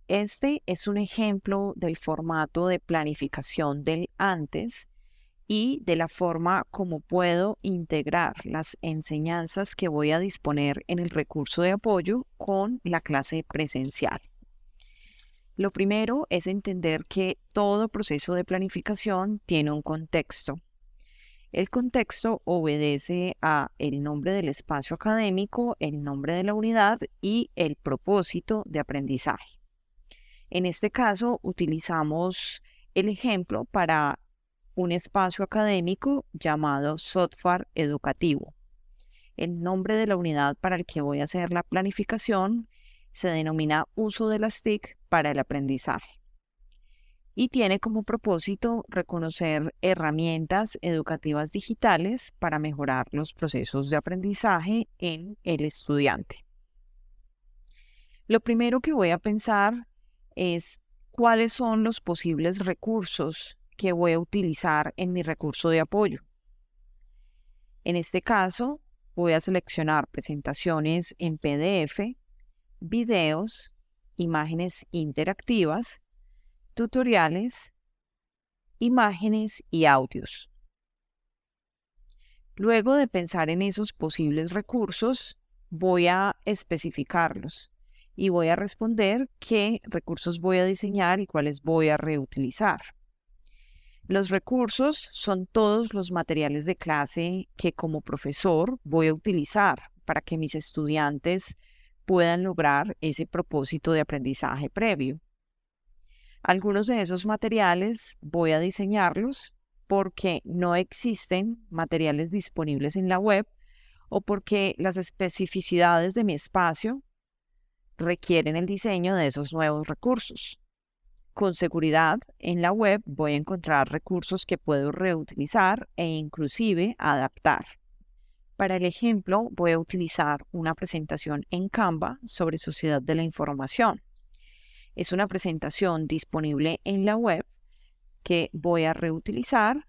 Este es un ejemplo del formato de planificación del antes y de la forma como puedo integrar las enseñanzas que voy a disponer en el recurso de apoyo con la clase presencial. Lo primero es entender que todo proceso de planificación tiene un contexto. El contexto obedece a el nombre del espacio académico, el nombre de la unidad y el propósito de aprendizaje. En este caso, utilizamos el ejemplo para un espacio académico llamado software educativo. El nombre de la unidad para el que voy a hacer la planificación se denomina uso de las TIC para el aprendizaje y tiene como propósito reconocer herramientas educativas digitales para mejorar los procesos de aprendizaje en el estudiante. Lo primero que voy a pensar es cuáles son los posibles recursos que voy a utilizar en mi recurso de apoyo. En este caso, voy a seleccionar presentaciones en PDF, videos, imágenes interactivas, tutoriales, imágenes y audios. Luego de pensar en esos posibles recursos, voy a especificarlos y voy a responder qué recursos voy a diseñar y cuáles voy a reutilizar. Los recursos son todos los materiales de clase que como profesor voy a utilizar para que mis estudiantes puedan lograr ese propósito de aprendizaje previo. Algunos de esos materiales voy a diseñarlos porque no existen materiales disponibles en la web o porque las especificidades de mi espacio requieren el diseño de esos nuevos recursos. Con seguridad, en la web voy a encontrar recursos que puedo reutilizar e inclusive adaptar. Para el ejemplo, voy a utilizar una presentación en Canva sobre sociedad de la información. Es una presentación disponible en la web que voy a reutilizar,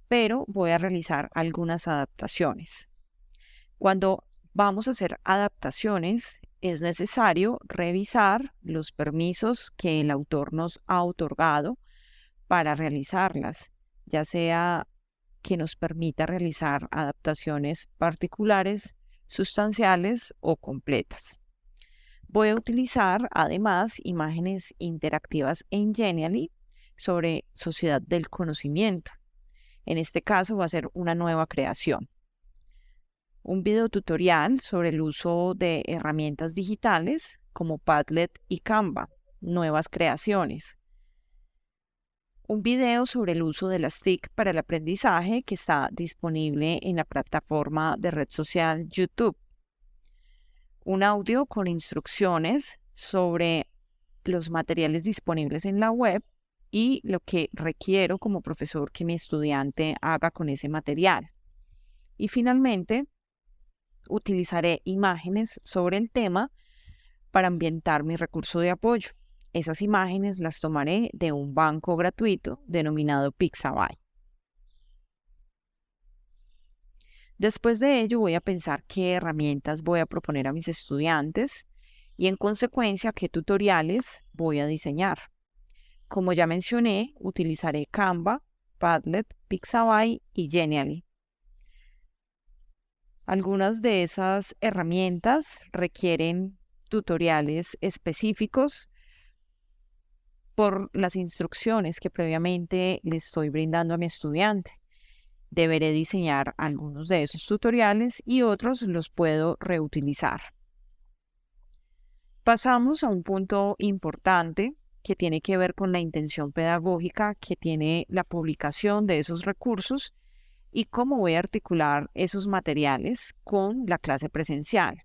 pero voy a realizar algunas adaptaciones. Cuando vamos a hacer adaptaciones, es necesario revisar los permisos que el autor nos ha otorgado para realizarlas, ya sea que nos permita realizar adaptaciones particulares, sustanciales o completas. Voy a utilizar además imágenes interactivas en Genially sobre sociedad del conocimiento. En este caso va a ser una nueva creación. Un video tutorial sobre el uso de herramientas digitales como Padlet y Canva, nuevas creaciones. Un video sobre el uso de las TIC para el aprendizaje que está disponible en la plataforma de red social YouTube. Un audio con instrucciones sobre los materiales disponibles en la web y lo que requiero como profesor que mi estudiante haga con ese material. Y finalmente, utilizaré imágenes sobre el tema para ambientar mi recurso de apoyo. Esas imágenes las tomaré de un banco gratuito denominado Pixabay. Después de ello voy a pensar qué herramientas voy a proponer a mis estudiantes y en consecuencia qué tutoriales voy a diseñar. Como ya mencioné, utilizaré Canva, Padlet, Pixabay y Genially. Algunas de esas herramientas requieren tutoriales específicos por las instrucciones que previamente le estoy brindando a mi estudiante. Deberé diseñar algunos de esos tutoriales y otros los puedo reutilizar. Pasamos a un punto importante que tiene que ver con la intención pedagógica que tiene la publicación de esos recursos y cómo voy a articular esos materiales con la clase presencial.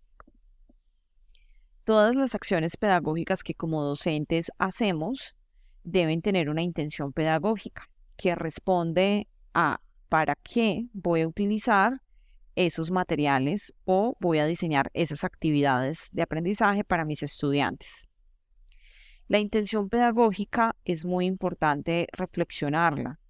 Todas las acciones pedagógicas que como docentes hacemos deben tener una intención pedagógica que responde a para qué voy a utilizar esos materiales o voy a diseñar esas actividades de aprendizaje para mis estudiantes. La intención pedagógica es muy importante reflexionarla,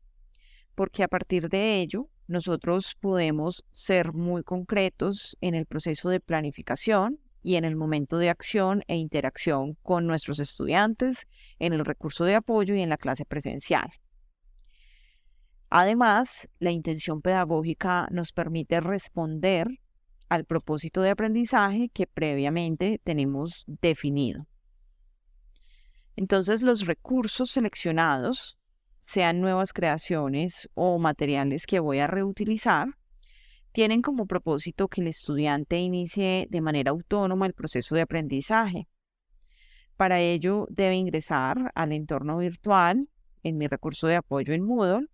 porque a partir de ello nosotros podemos ser muy concretos en el proceso de planificación y en el momento de acción e interacción con nuestros estudiantes, en el recurso de apoyo y en la clase presencial. Además, la intención pedagógica nos permite responder al propósito de aprendizaje que previamente tenemos definido. Entonces, los recursos seleccionados, sean nuevas creaciones o materiales que voy a reutilizar, tienen como propósito que el estudiante inicie de manera autónoma el proceso de aprendizaje. Para ello, debe ingresar al entorno virtual en mi recurso de apoyo en Moodle,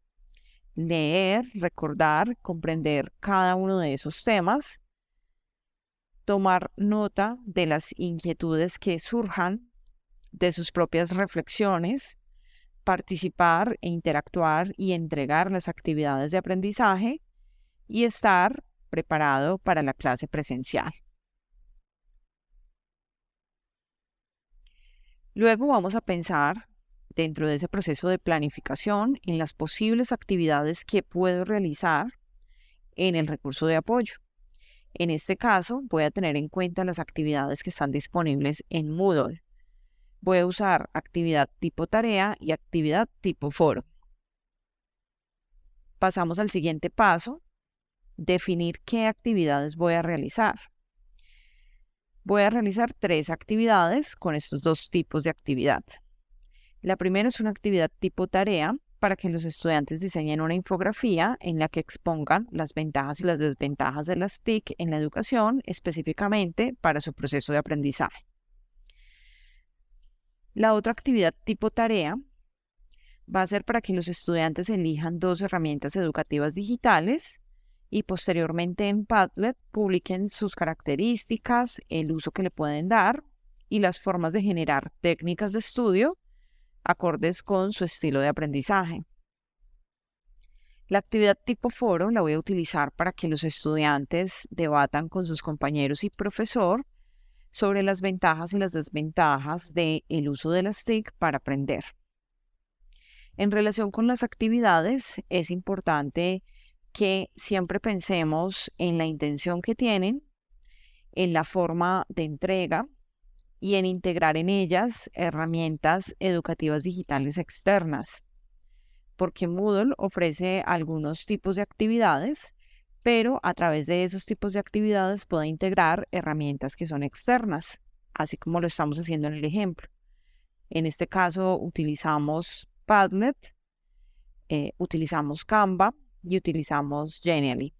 leer, recordar, comprender cada uno de esos temas, tomar nota de las inquietudes que surjan, de sus propias reflexiones, participar e interactuar y entregar las actividades de aprendizaje y estar preparado para la clase presencial. Luego vamos a pensar, dentro de ese proceso de planificación, en las posibles actividades que puedo realizar en el recurso de apoyo. En este caso, voy a tener en cuenta las actividades que están disponibles en Moodle. Voy a usar actividad tipo tarea y actividad tipo foro. Pasamos al siguiente paso, definir qué actividades voy a realizar. Voy a realizar 3 actividades con estos 2 tipos de actividad. La primera es una actividad tipo tarea para que los estudiantes diseñen una infografía en la que expongan las ventajas y las desventajas de las TIC en la educación, específicamente para su proceso de aprendizaje. La otra actividad tipo tarea va a ser para que los estudiantes elijan 2 herramientas educativas digitales y posteriormente en Padlet publiquen sus características, el uso que le pueden dar y las formas de generar técnicas de estudio acordes con su estilo de aprendizaje. La actividad tipo foro la voy a utilizar para que los estudiantes debatan con sus compañeros y profesor sobre las ventajas y las desventajas del uso de las TIC para aprender. En relación con las actividades, es importante que siempre pensemos en la intención que tienen, en la forma de entrega y en integrar en ellas herramientas educativas digitales externas, porque Moodle ofrece algunos tipos de actividades, pero a través de esos tipos de actividades puede integrar herramientas que son externas, así como lo estamos haciendo en el ejemplo. En este caso utilizamos Padlet, utilizamos Canva y utilizamos Genially.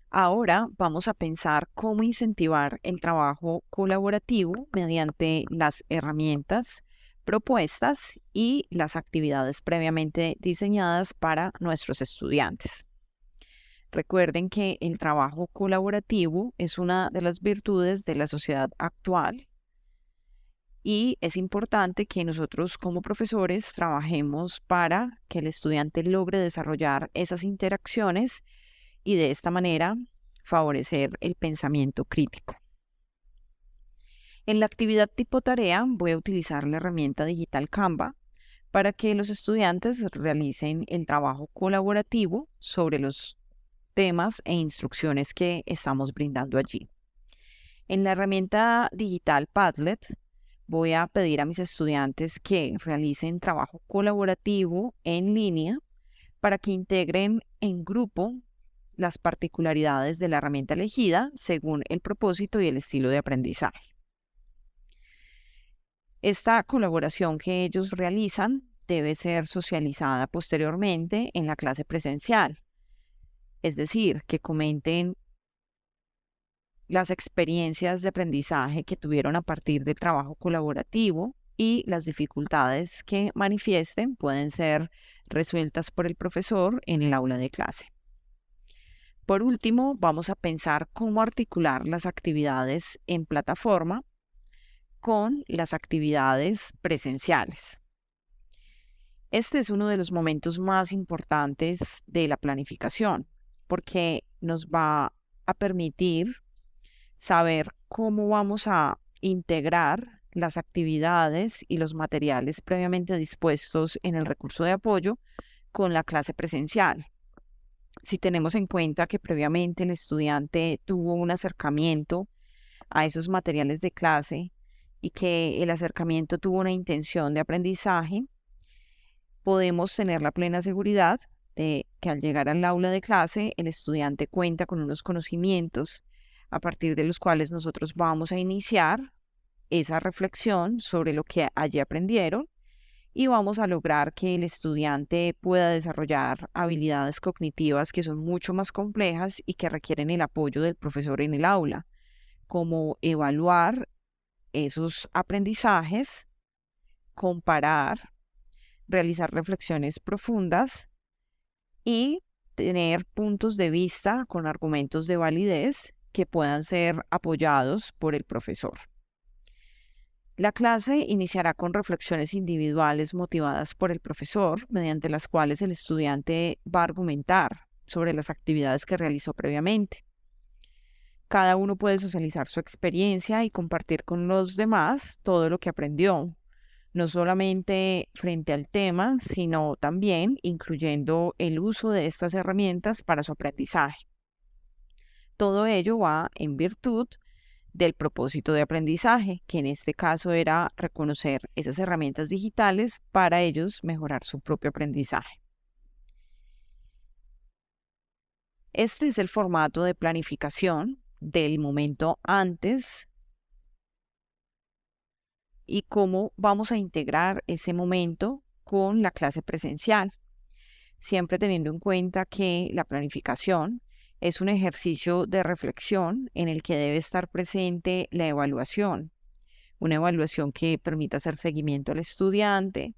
Ahora vamos a pensar cómo incentivar el trabajo colaborativo mediante las herramientas propuestas y las actividades previamente diseñadas para nuestros estudiantes. Recuerden que el trabajo colaborativo es una de las virtudes de la sociedad actual y es importante que nosotros como profesores trabajemos para que el estudiante logre desarrollar esas interacciones y de esta manera favorecer el pensamiento crítico. En la actividad tipo tarea voy a utilizar la herramienta digital Canva para que los estudiantes realicen el trabajo colaborativo sobre los temas e instrucciones que estamos brindando allí. En la herramienta digital Padlet voy a pedir a mis estudiantes que realicen trabajo colaborativo en línea para que integren en grupo las particularidades de la herramienta elegida según el propósito y el estilo de aprendizaje. Esta colaboración que ellos realizan debe ser socializada posteriormente en la clase presencial, es decir, que comenten las experiencias de aprendizaje que tuvieron a partir del trabajo colaborativo y las dificultades que manifiesten pueden ser resueltas por el profesor en el aula de clase. Por último, vamos a pensar cómo articular las actividades en plataforma con las actividades presenciales. Este es uno de los momentos más importantes de la planificación, porque nos va a permitir saber cómo vamos a integrar las actividades y los materiales previamente dispuestos en el recurso de apoyo con la clase presencial. si tenemos en cuenta que previamente el estudiante tuvo un acercamiento a esos materiales de clase y que el acercamiento tuvo una intención de aprendizaje, podemos tener la plena seguridad de que al llegar al aula de clase el estudiante cuenta con unos conocimientos a partir de los cuales nosotros vamos a iniciar esa reflexión sobre lo que allí aprendieron y vamos a lograr que el estudiante pueda desarrollar habilidades cognitivas que son mucho más complejas y que requieren el apoyo del profesor en el aula, como evaluar esos aprendizajes, comparar, realizar reflexiones profundas y tener puntos de vista con argumentos de validez que puedan ser apoyados por el profesor. La clase iniciará con reflexiones individuales motivadas por el profesor, mediante las cuales el estudiante va a argumentar sobre las actividades que realizó previamente. Cada uno puede socializar su experiencia y compartir con los demás todo lo que aprendió, no solamente frente al tema, sino también incluyendo el uso de estas herramientas para su aprendizaje. Todo ello va en virtud del propósito de aprendizaje, que en este caso era reconocer esas herramientas digitales para ellos mejorar su propio aprendizaje. Este es el formato de planificación del momento antes y cómo vamos a integrar ese momento con la clase presencial, siempre teniendo en cuenta que la planificación es un ejercicio de reflexión en el que debe estar presente la evaluación, una evaluación que permita hacer seguimiento al estudiante,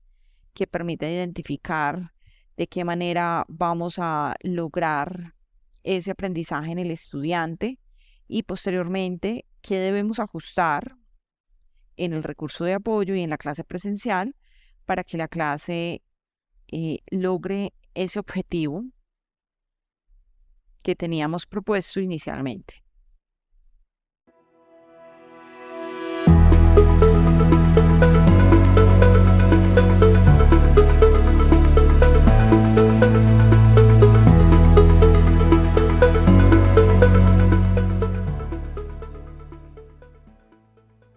que permita identificar de qué manera vamos a lograr ese aprendizaje en el estudiante y posteriormente qué debemos ajustar en el recurso de apoyo y en la clase presencial para que la clase logre ese objetivo que teníamos propuesto inicialmente.